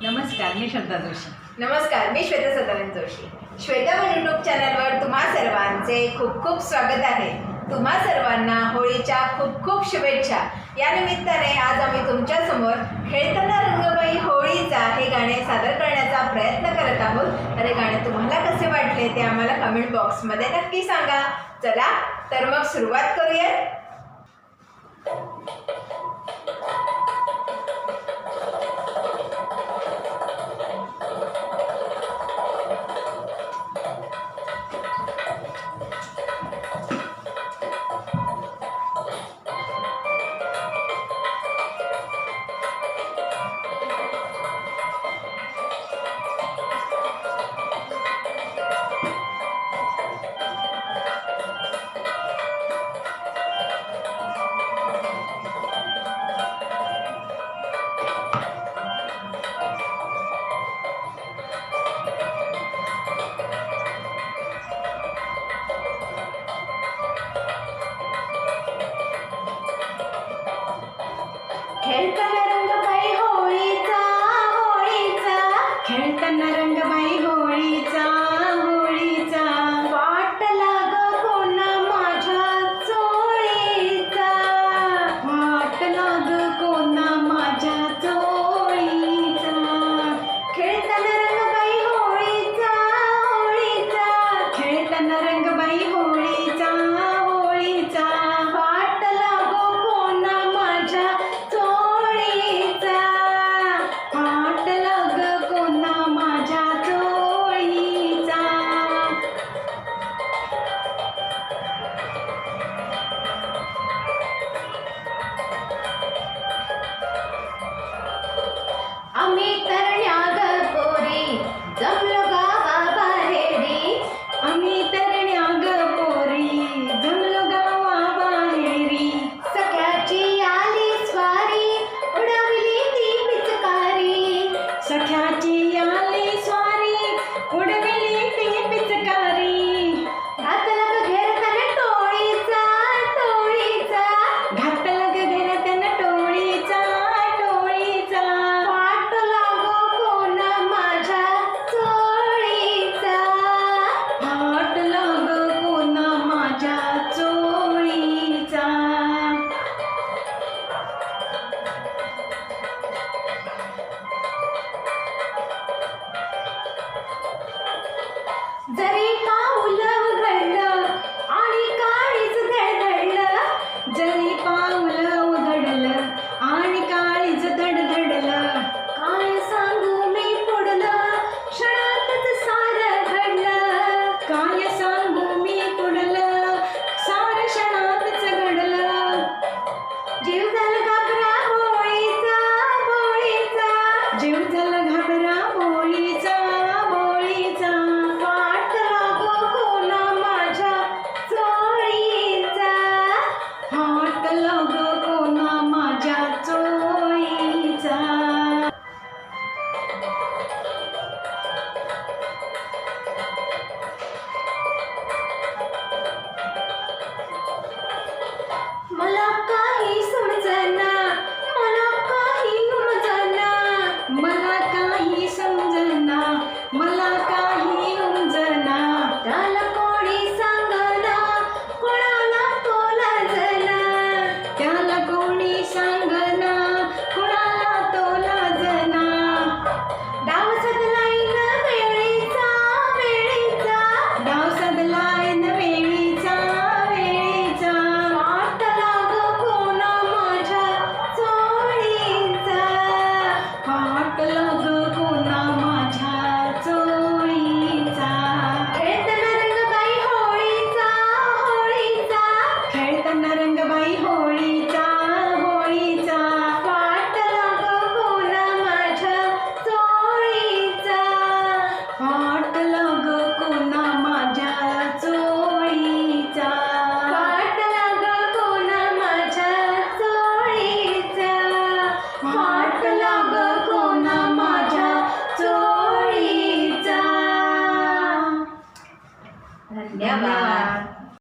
नमस्कार, मी श्रद्धा जोशी. नमस्कार, मी श्वेता सदानंद जोशी. श्वेता यूट्यूब चॅनलवर तुम्हा सर्वांचे खूप खूप स्वागत आहे. तुम्हा सर्वांना होळीच्या खूप खूप शुभेच्छा. या निमित्ताने आज आम्ही तुमच्यासमोर खेळताना रंगबाई होळीचा हे गाणे सादर करण्याचा प्रयत्न करत आहोत. तर हे गाणे तुम्हाला कसे वाटले ते आम्हाला कमेंट बॉक्समध्ये नक्की सांगा. चला तर मग सुरुवात करूया. खेळताना रंगबाई होळीचा, होळीचा, खेळताना रंगबाई होळीचा, होळीचा, वाट लाग कोणा माझ्या चोळीचा, वाट लाग कोणा माझ्या चोळीचा. खेळताना रंगबाई होळीचा, होळीचा, खेळताना रंगबाई होळीचा, होळीचा, वाट लाग कोणा माझ्या चोळीचा. वाट लाग कोणा माझ्या चोळीचा. आम्ही तरण्या ग पोरी जमलो गावाबाहेरी, आम्ही तरण्या ग पोरी जमलो गावाबाहेरी. सख्याची आली स्वारी उडवली ती पिचकारी, सख्याची आली स्वारी उडविली ती पिचकारी. घातला ग घेरताना टोळीचा, टोळीचा, घातला ग घरातन टोळीचा, टोळीचा. वाट लागो कोणा माझ्या चोळीचा. वाट लाग कोणा माझ्या चोळीचा. जरी पाऊल घडलं आणि काळीच धडधडलं, जरी पाऊल उधडलं आणि काळीज धडधडलं. काय सांगू मी पुढलं क्षणातच सारं घडलं. काय सांगू मी पुढलं सार क्षणातच घडलं. जीव झाला घाबरा होळीचा, होळीचा, जीव